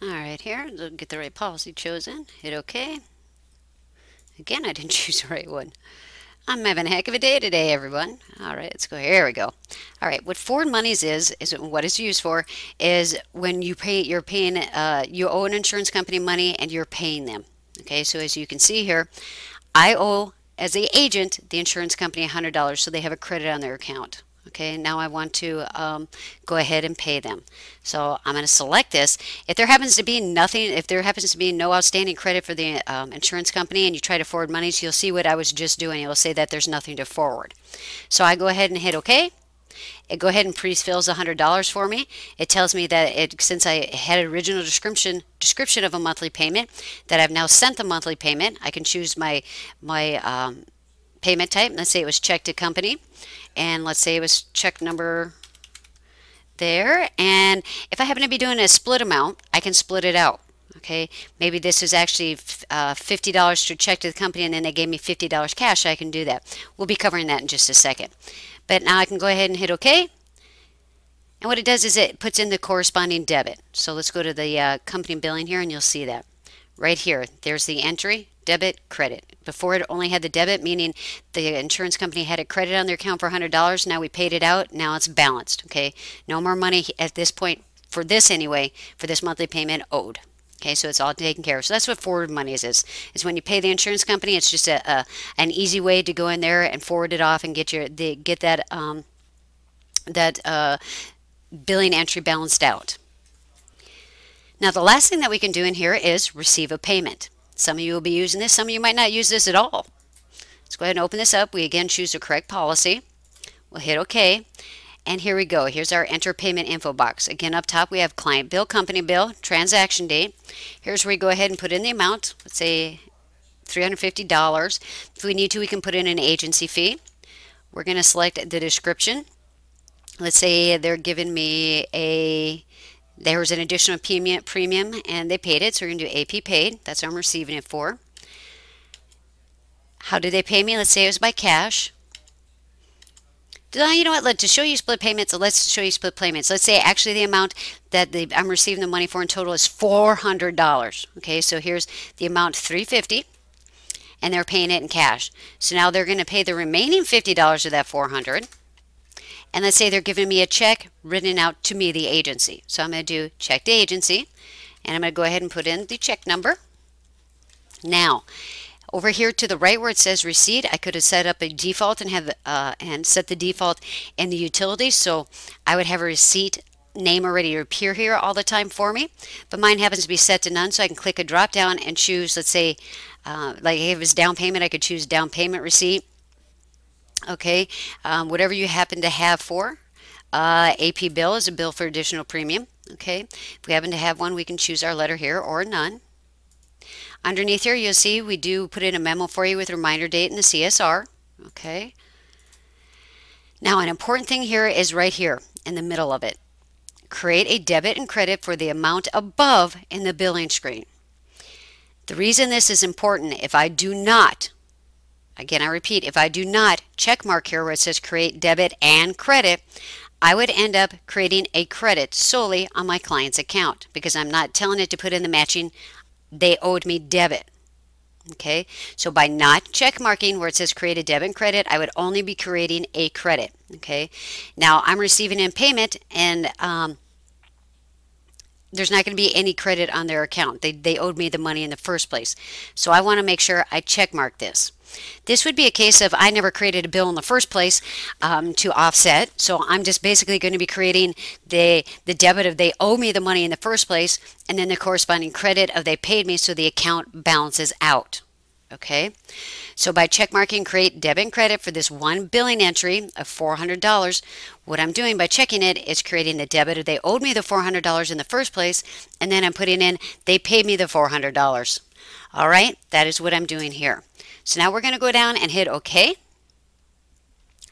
Alright, here, get the right policy chosen. Hit OK. Again, I didn't choose the right one. I'm having a heck of a day today, everyone. Alright, let's go. Here we go. Alright, what forward monies is what it's used for is when you pay, you owe an insurance company money and you're paying them. Okay, so as you can see here, I owe, as the agent, the insurance company $100, so they have a credit on their account. Okay, now I want to go ahead and pay them. So I'm going to select this. If there happens to be nothing, if there happens to be no outstanding credit for the insurance company and you try to forward monies, you'll see what I was just doing. It will say that there's nothing to forward. So I go ahead and hit OK. It go ahead and pre-fills $100 for me. It tells me that since I had an original description of a monthly payment, that I've now sent the monthly payment. I can choose my payment type. Let's say it was check to company, and let's say it was check number there. And if I happen to be doing a split amount, I can split it out. Okay, maybe this is actually $50 to check to the company, and then they gave me $50 cash. I can do that. We'll be covering that in just a second. But now I can go ahead and hit OK. And what it does is it puts in the corresponding debit. So let's go to the company billing here, and you'll see that. Right here, there's the entry, debit, credit. Before it only had the debit, meaning the insurance company had a credit on their account for $100. Now we paid it out. Now it's balanced. Okay, no more money at this point, for this anyway, for this monthly payment owed. Okay, so it's all taken care of. So that's what forward monies is when you pay the insurance company. It's just an easy way to go in there and forward it off and get that billing entry balanced out. Now the last thing that we can do in here is receive a payment. Some of you will be using this, some of you might not use this at all. Let's go ahead and open this up. We again choose the correct policy. We'll hit OK. And here we go. Here's our enter payment info box. Again, up top we have client bill, company bill, transaction date. Here's where we go ahead and put in the amount. Let's say $350. If we need to, we can put in an agency fee. We're going to select the description. Let's say they're giving me there was an additional premium and they paid it, so we're going to do AP paid. That's what I'm receiving it for. How did they pay me? Let's say it was by cash. You know what, to show you split payments, let's show you split payments. Let's say actually the amount that I'm receiving the money for in total is $400. Okay, so here's the amount, $350, and they're paying it in cash. So now they're going to pay the remaining $50 of that $400. And let's say they're giving me a check written out to me, the agency. So I'm going to do check to agency, and I'm going to go ahead and put in the check number. Now, over here to the right where it says receipt, I could have set up a default and have and set the default in the utilities, so I would have a receipt name already appear here all the time for me. But mine happens to be set to none, so I can click a drop down and choose, let's say, like if it's down payment, I could choose down payment receipt. Okay, whatever you happen to have for. AP bill is a bill for additional premium. Okay, if we happen to have one, we can choose our letter here or none. Underneath here, you'll see we do put in a memo for you with a reminder date and the CSR. Okay. Now, an important thing here is right here in the middle of it. Create a debit and credit for the amount above in the billing screen. The reason this is important, if I do not, again I repeat, if I do not check mark here where it says create debit and credit, I would end up creating a credit solely on my client's account because I'm not telling it to put in the matching. They owed me debit. Okay, so by not check marking where it says create a debit and credit, I would only be creating a credit. Okay, now I'm receiving in payment, and there's not going to be any credit on their account. They owed me the money in the first place, so I want to make sure I check mark this. This would be a case of I never created a bill in the first place to offset, so I'm just basically going to be creating the debit of they owe me the money in the first place, and then the corresponding credit of they paid me, so the account balances out. Okay, so by check marking create debit and credit for this one billing entry of $400, what I'm doing by checking it is creating the debit of they owed me the $400 in the first place, and then I'm putting in they paid me the $400. All right, that is what I'm doing here. So now we're going to go down and hit OK,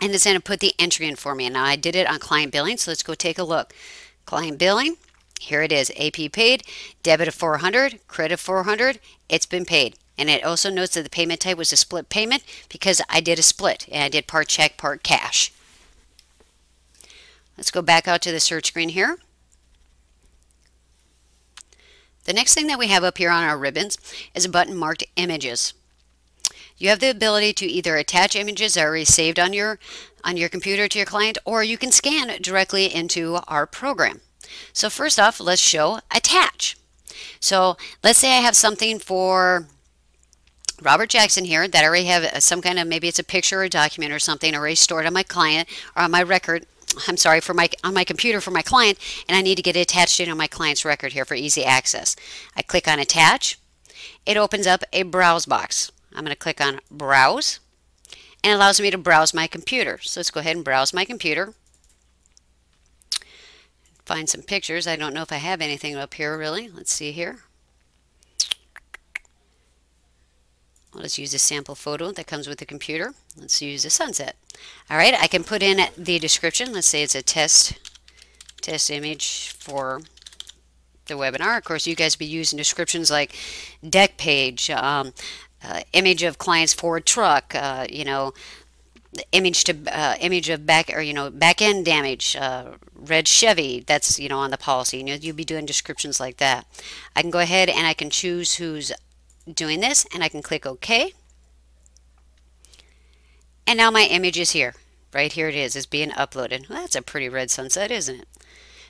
and it's going to put the entry in for me. And now I did it on client billing, so let's go take a look. Client billing, here it is, AP paid, debit of $400, credit $400, it's been paid. And it also notes that the payment type was a split payment because I did a split, and I did part check, part cash. Let's go back out to the search screen here. The next thing that we have up here on our ribbons is a button marked Images. You have the ability to either attach images that are already saved on your computer to your client, or you can scan directly into our program. So first off, let's show attach. So let's say I have something for Robert Jackson here that I already have some kind of, maybe it's a picture or a document or something already stored on my client or on my record. I'm sorry, on my computer for my client, and I need to get it attached in on my client's record here for easy access. I click on attach. It opens up a browse box. I'm going to click on browse, and it allows me to browse my computer. So let's go ahead and browse my computer. Find some pictures. I don't know if I have anything up here really. Let's see here. Let's use a sample photo that comes with the computer. Let's use a sunset. All right, I can put in the description. Let's say it's a test image for the webinar. Of course, you guys be using descriptions like deck page, image of client's Ford truck, you know, image of back end damage, red Chevy. That's, you know, on the policy. You know, you'll be doing descriptions like that. I can go ahead and I can choose who's doing this, and I can click OK. And now my image is here. Right here it is. It's being uploaded. Well, that's a pretty red sunset, isn't it?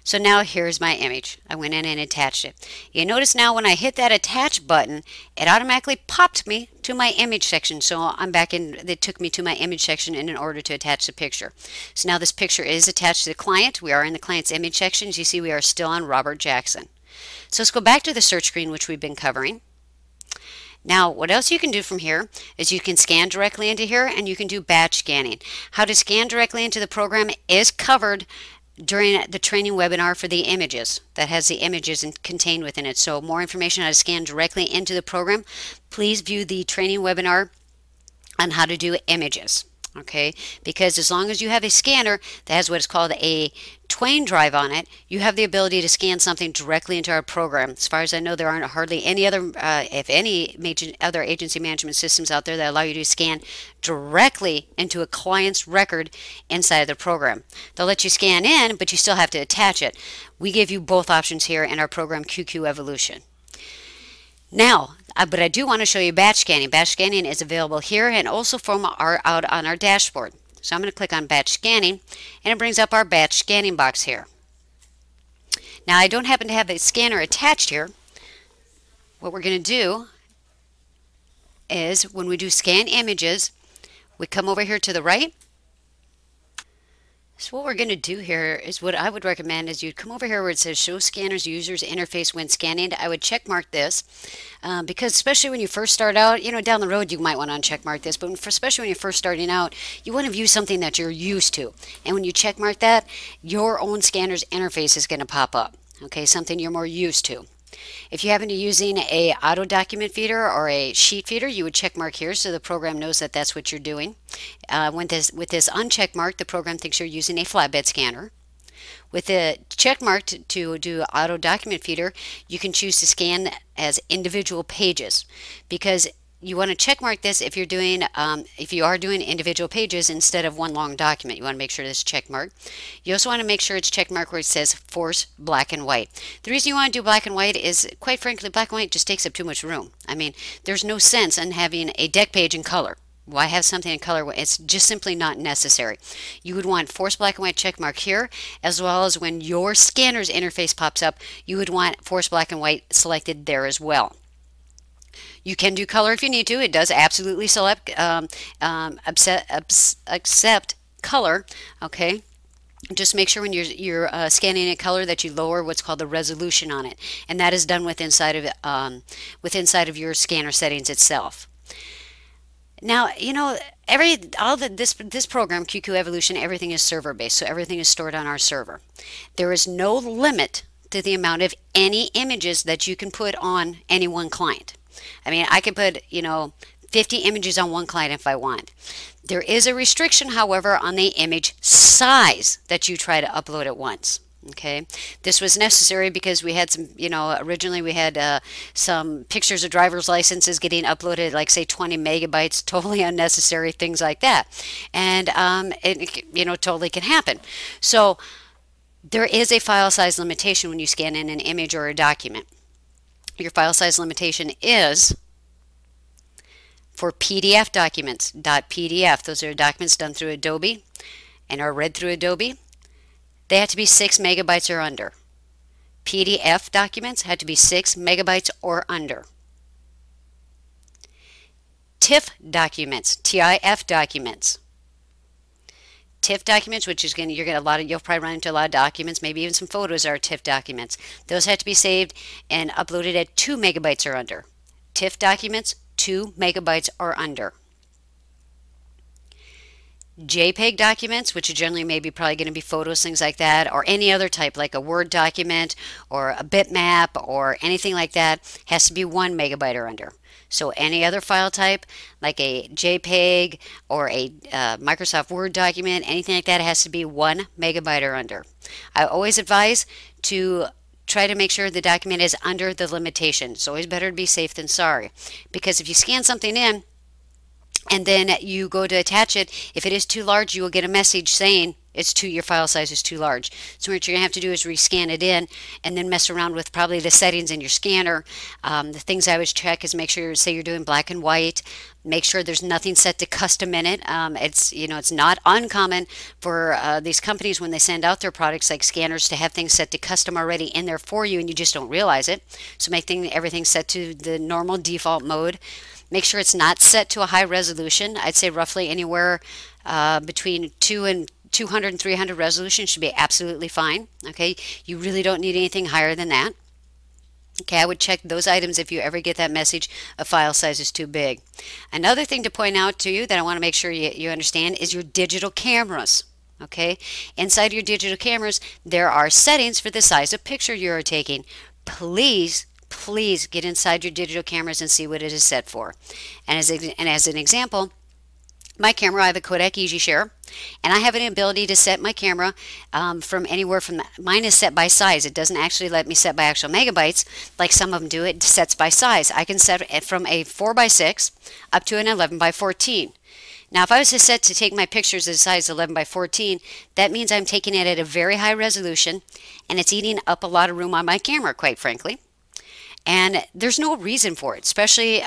So now here's my image. I went in and attached it. You notice now when I hit that attach button, it automatically popped me to my image section. So I'm back in, it took me to my image section in order to attach the picture. So now this picture is attached to the client. We are in the client's image section. As you see, we are still on Robert Jackson. So let's go back to the search screen, which we've been covering. Now, what else you can do from here is you can scan directly into here, and you can do batch scanning. How to scan directly into the program is covered during the training webinar for the images. That has the images contained within it. So more information on how to scan directly into the program, please view the training webinar on how to do images. Okay, because as long as you have a scanner that has what is called a Twain drive on it, you have the ability to scan something directly into our program. As far as I know, there aren't hardly any other, if any, other agency management systems out there that allow you to scan directly into a client's record inside of the program. They'll let you scan in, but you still have to attach it. We give you both options here in our program, QQEvolution. Now, but I do want to show you batch scanning. Batch scanning is available here and also from out on our dashboard. So I'm going to click on batch scanning, and it brings up our batch scanning box here. Now, I don't happen to have a scanner attached here. What we're going to do is when we do scan images, we come over here to the right. So what we're going to do here is what I would recommend is you come over here where it says show scanners users interface when scanning. I would check mark this because especially when you first start out, down the road you might want to uncheck mark this, but especially when you're first starting out, you want to view something that you're used to. And when you check mark that, your own scanner's interface is going to pop up. Okay, something you're more used to. If you happen to be using a auto document feeder or a sheet feeder, you would check mark here so the program knows that that's what you're doing. With this uncheck mark, the program thinks you're using a flatbed scanner. With the check mark to do auto document feeder, you can choose to scan as individual pages, because you want to check mark this if you're doing if you are doing individual pages instead of one long document. You want to make sure this is check mark. You also want to make sure it's check mark where it says force black and white. The reason you want to do black and white is, quite frankly, black and white just takes up too much room. I mean, there's no sense in having a deck page in color. Why have something in color? It's just simply not necessary. You would want force black and white check mark here, as well as when your scanner's interface pops up, you would want force black and white selected there as well. You can do color if you need to. It does absolutely accept color. Okay. Just make sure when you're scanning in color that you lower what's called the resolution on it, and that is done with inside of your scanner settings itself. Now, this program, QQEvolution, everything is server based, so everything is stored on our server. There is no limit to the amount of any images that you can put on any one client. I mean, I could put 50 images on one client if I want. There is a restriction, however, on the image size that you try to upload at once. Okay, this was necessary because we had some, originally we had some pictures of driver's licenses getting uploaded, like say 20 megabytes, totally unnecessary things like that, and it totally can happen. So there is a file size limitation when you scan in an image or a document. Your file size limitation is for PDF documents, .pdf. Those are documents done through Adobe and are read through Adobe. They have to be 6 megabytes or under. PDF documents have to be 6 megabytes or under. TIFF documents, TIF documents. TIFF documents, which is you'll probably run into a lot of documents, maybe even some photos are TIFF documents. Those have to be saved and uploaded at 2 megabytes or under. TIFF documents, 2 megabytes or under. JPEG documents, which are generally probably going to be photos, things like that, or any other type like a Word document or a bitmap or anything like that, has to be 1 megabyte or under. So any other file type like a JPEG or a Microsoft Word document, anything like that, has to be 1 megabyte or under. I always advise to try to make sure the document is under the limitation. It's always better to be safe than sorry, because if you scan something in and then you go to attach it, if it is too large, you will get a message saying your file size is too large. So what you're going to have to do is rescan it in and then mess around with probably the settings in your scanner. The things I always check is make sure, say you're doing black and white, make sure there's nothing set to custom in it. It's not uncommon for these companies when they send out their products like scanners to have things set to custom already in there for you and you just don't realize it. So make everything set to the normal default mode. Make sure it's not set to a high resolution. I'd say roughly anywhere between 200 and 300 resolution should be absolutely fine. Okay, you really don't need anything higher than that. Okay, I would check those items if you ever get that message a file size is too big. Another thing to point out to you that I want to make sure you understand is your digital cameras. Okay, inside your digital cameras, there are settings for the size of picture you are taking. Please get inside your digital cameras and see what it is set for. And as an example, my camera, I have a Kodak EasyShare, and I have an ability to set my camera from anywhere from, mine is set by size. It doesn't actually let me set by actual megabytes like some of them do. It sets by size. I can set it from a 4:6 up to an 11:14. Now, if I was to set to take my pictures at a size 11:14, that means I'm taking it at a very high resolution, and it's eating up a lot of room on my camera, quite frankly. And there's no reason for it, especially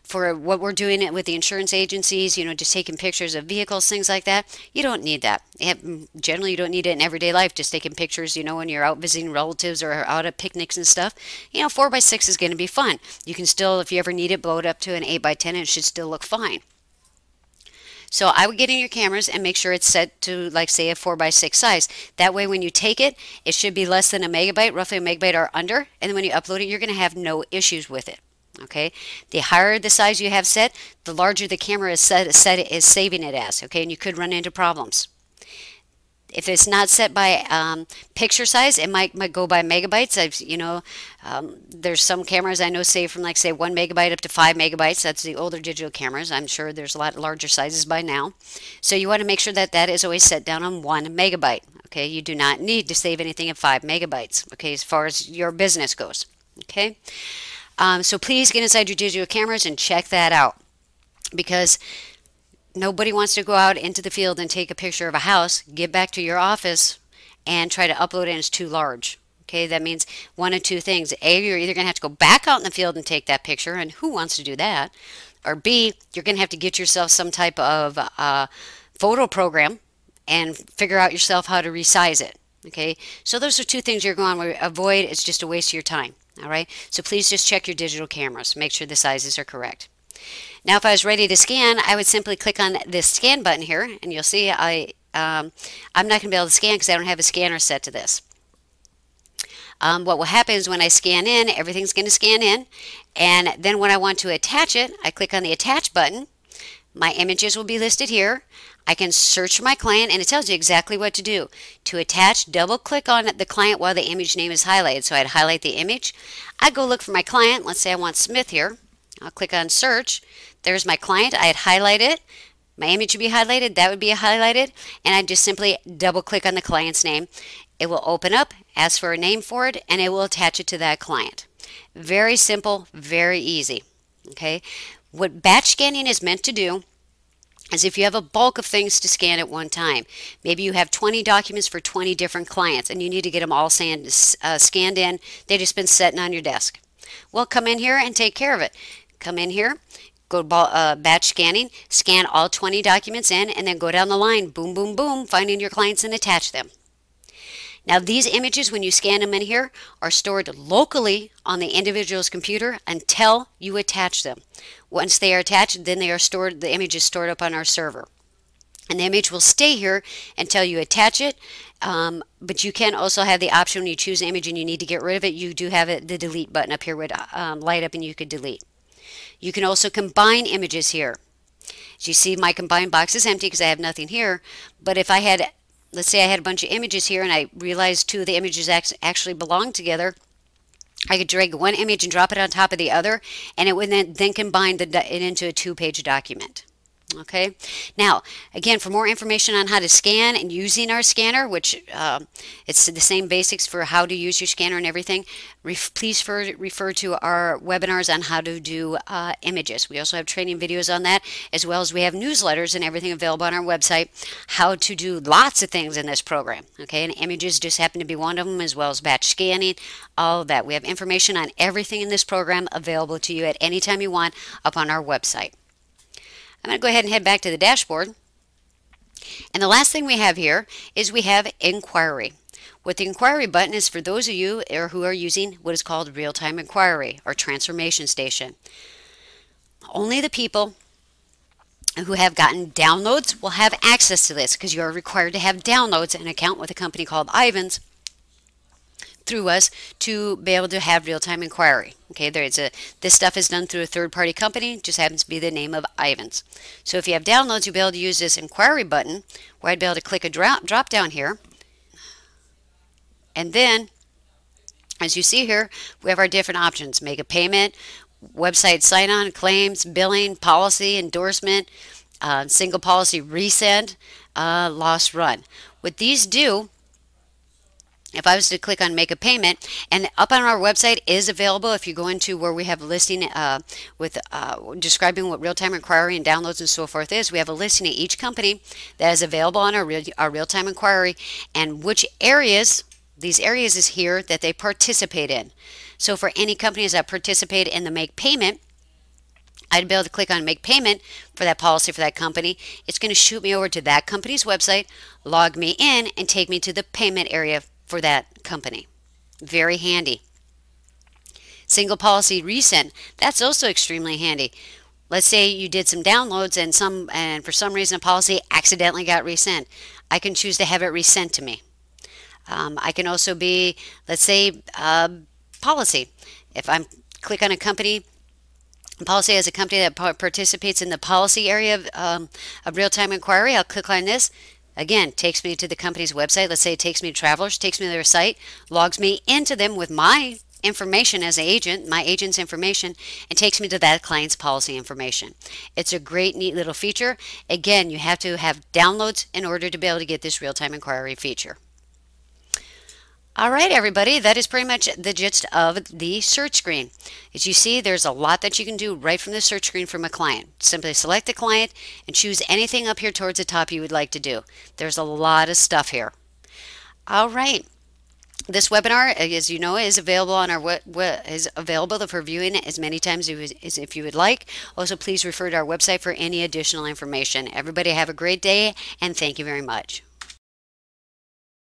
for what we're doing with the insurance agencies, just taking pictures of vehicles, things like that. You don't need that. Generally, you don't need it in everyday life, just taking pictures, when you're out visiting relatives or out at picnics and stuff. 4:6 is going to be fun. You can still, if you ever need it, blow it up to an 8:10 and it should still look fine. So I would get in your cameras and make sure it's set to, like, say, a 4:6 size. That way when you take it, it should be less than a megabyte, roughly a megabyte or under, and then when you upload it, you're going to have no issues with it. Okay, the higher the size you have set, the larger the camera is saving it as. Okay, and you could run into problems. If it's not set by picture size, it might go by megabytes. There's some cameras I know say from, like, say, 1 megabyte up to 5 megabytes. That's the older digital cameras. I'm sure there's a lot larger sizes by now. So you want to make sure that that is always set down on 1 megabyte. Okay, you do not need to save anything at 5 megabytes. Okay, as far as your business goes. Okay, so please get inside your digital cameras and check that out, because nobody wants to go out into the field and take a picture of a house, get back to your office, and try to upload it and it's too large. Okay, that means one of two things. A, you're either going to have to go back out in the field and take that picture, and who wants to do that? Or B, you're going to have to get yourself some type of photo program and figure out yourself how to resize it. Okay, so those are two things you're going to avoid. It's just a waste of your time. All right, so please just check your digital cameras. Make sure the sizes are correct. Now, if I was ready to scan, I would simply click on this scan button here, and you'll see I'm not going to be able to scan because I don't have a scanner set to this. What will happen is when I scan in, everything's going to scan in, and then when I want to attach it, I click on the attach button. My images will be listed here. I can search my client, and it tells you exactly what to do. To attach, double click on the client while the image name is highlighted. So I'd highlight the image. I'd go look for my client. Let's say I want Smith here. I'll click on search. There's my client. I'd highlight it. My image would be highlighted. That would be highlighted. And I'd just simply double click on the client's name. It will open up, ask for a name for it, and it will attach it to that client. Very simple, very easy. Okay. What batch scanning is meant to do is if you have a bulk of things to scan at one time, maybe you have 20 documents for 20 different clients and you need to get them all scanned in, they've just been sitting on your desk. Well, come in here and take care of it. Come in here, go to batch scanning, scan all 20 documents in, and then go down the line, boom, boom, boom, finding your clients and attach them. Now, these images, when you scan them in here, are stored locally on the individual's computer until you attach them. Once they are attached, then they are stored, the image is stored up on our server. And the image will stay here until you attach it, but you can also have the option when you choose an image and you need to get rid of it, you do have the delete button up here would light up and you could delete. You can also combine images here. As you see, my combined box is empty because I have nothing here, but if I had, let's say I had a bunch of images here and I realized two of the images actually belong together, I could drag one image and drop it on top of the other, and it would then combine it into a two-page document. Okay. Now, again, for more information on how to scan and using our scanner, which it's the same basics for how to use your scanner and everything, please refer to our webinars on how to do images. We also have training videos on that, as well as we have newsletters and everything available on our website, how to do lots of things in this program. Okay, and images just happen to be one of them, as well as batch scanning, all of that. We have information on everything in this program available to you at any time you want up on our website. I'm going to go ahead and head back to the dashboard. And the last thing we have here is we have Inquiry. What the Inquiry button is for those of you who are using what is called RealTime Inquiry or Transformation Station. Only the people who have gotten downloads will have access to this because you are required to have downloads and an account with a company called Ivans through us to be able to have real-time inquiry. Okay, this stuff is done through a third-party company, just happens to be the name of Ivans. So if you have downloads, you'll be able to use this inquiry button where I'd be able to click a drop down here, and then as you see here, we have our different options: make a payment, website sign-on, claims, billing, policy, endorsement, single policy resend, loss run. What these do, if I was to click on make a payment, and up on our website is available, if you go into where we have a listing with describing what real-time inquiry and downloads and so forth is, we have a listing of each company that is available on our real-time inquiry and which areas, these areas is here that they participate in. So for any companies that participate in the make payment, I'd be able to click on make payment for that policy for that company. It's going to shoot me over to that company's website, log me in, and take me to the payment area for that company. Very handy. Single policy resend, that's also extremely handy. Let's say you did some downloads and for some reason a policy accidentally got resent. I can choose to have it resent to me. I can also be, let's say, policy. If I click on a company, policy as a company that participates in the policy area of real-time inquiry, I'll click on this. Again, takes me to the company's website. Let's say it takes me to Travelers, takes me to their site, logs me into them with my information as an agent, my agent's information, and takes me to that client's policy information. It's a great, neat little feature. Again, you have to have downloads in order to be able to get this real-time inquiry feature. All right, everybody, that is pretty much the gist of the search screen. As you see, there's a lot that you can do right from the search screen from a client. Simply select the client and choose anything up here towards the top you would like to do. There's a lot of stuff here. All right. This webinar, as you know, is available on our is available for viewing as many times as if you would like. Also, please refer to our website for any additional information. Everybody have a great day, and thank you very much.